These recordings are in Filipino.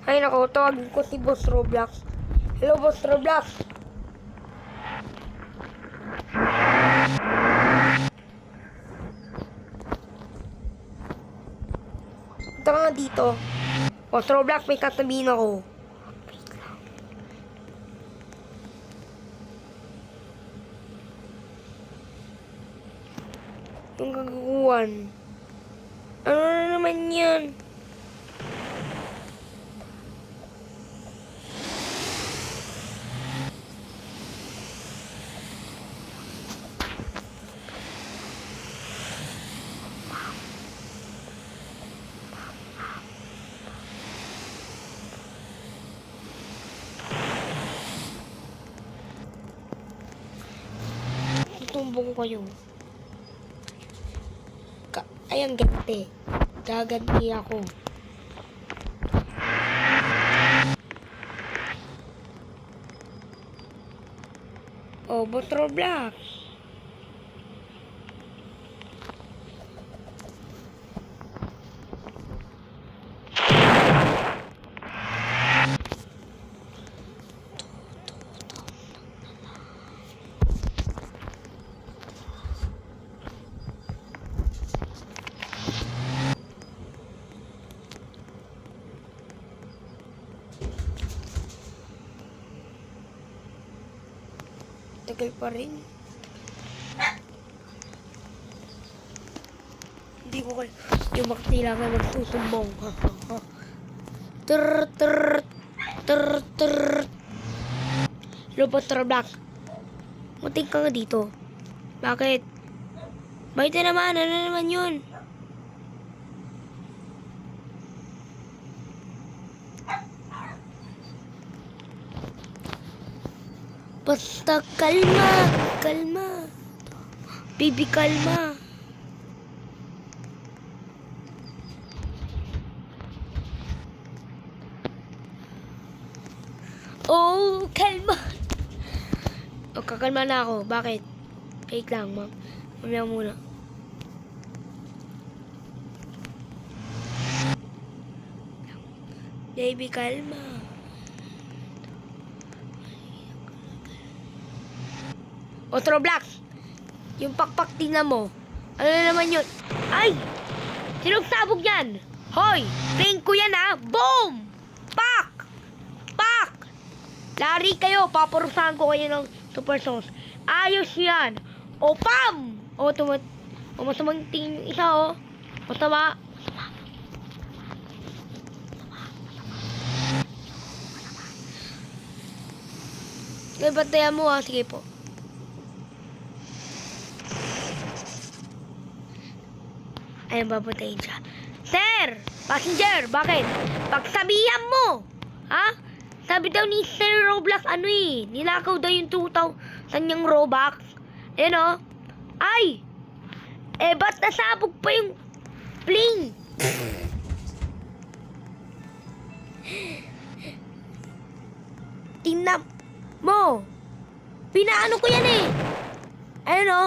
Ay nako, tawagin ko si Boss Roblox. Hello, Boss Roblox. Punta ka nga dito. Boss Roblox, may katabihin ako. Yung kagaguhan. Ano na naman yan? Tutumbong kayo. Ayan, ganti. Gaganti ako. Oh, Boss Roblox. Tagal pa rin. Hindi ko kaya. Yung kailangan magsusumbong. Trrr, trrr, trrr, trrr. Hello, Boss Roblox. Muting ka nga dito. Bakit? Bakit na naman? Ano naman yun? Basta kalma, kalma. Baby, kalma. Oh, kalma. O, kakalma na ako. Bakit? Wait lang, ma'am. Mamaya muna. Baby, kalma. O, Roblox, yung pakpak tingnan mo. Ano na naman yun? Ay! Sinong sabog yan? Hoy! Prank ko yan ha! Boom! Pak! Pak! Lari kayo! Paparusahan ko kayo ng super sauce. Ayos yan! O, pam! O, masamang tingin yung isa o. Masama. Ngayon, bantayan mo ha. Sige po. Ayan, babatayin siya. Sir! Passenger! Bakit? Pagsabihan mo! Ha? Sabi daw ni Sir Roblox, ano eh, nilakaw daw yung 2,000 niyang Robux. Ayan o. Ay! Eh, ba't nasabog pa yung plane? Tingnan mo! Pinaano ko yan eh! Ayan o.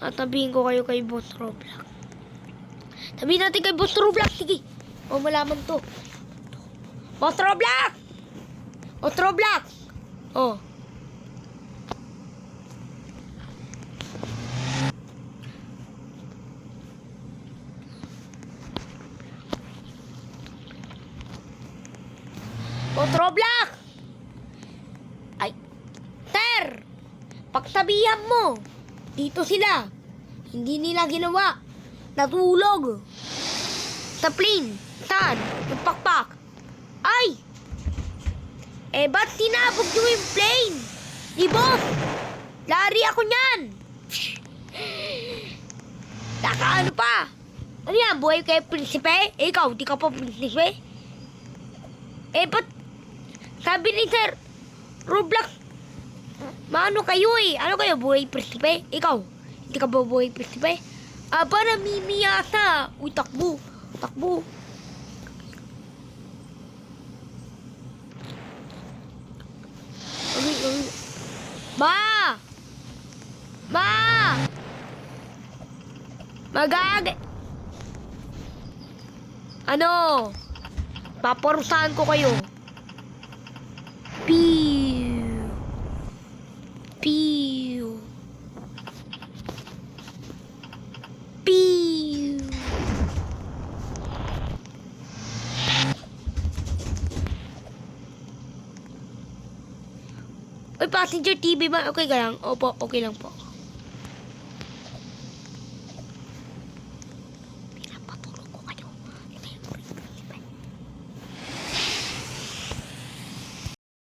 Tatabihin ko kayo kay Boss Roblox. Tabihin natin kay Boss Roblox. Sige. O, malaman to. Boss Roblox! Boss Roblox! O. Boss Roblox! Ay. Sir! Pagsabihan mo. Dito sila. Hindi nila ginawa. Natulog. Sa plane. Saan? Yung pakpak. Ay! Eh, ba't sinabog nyo yung plane? Di boss? Lari ako nyan. Nakaano pa? Ano yan? Buhay kayo prinsipe? Eh, ikaw, di ka pa prinsipe? Eh, ba't? Sabi ni Sir Roblox, maano kayo eh? Ano kayo? Buhay prinsipe? Ikaw? Hindi ka ba buhay prinsipe? Aba, namimiyasa. Uy, takbo. Takbo. Ma! Ma! Ano? Paparusahan ko kayo. Pew. Pew. Pew. Uy, passenger TV ba? Okay ka lang? Opo, okay lang po.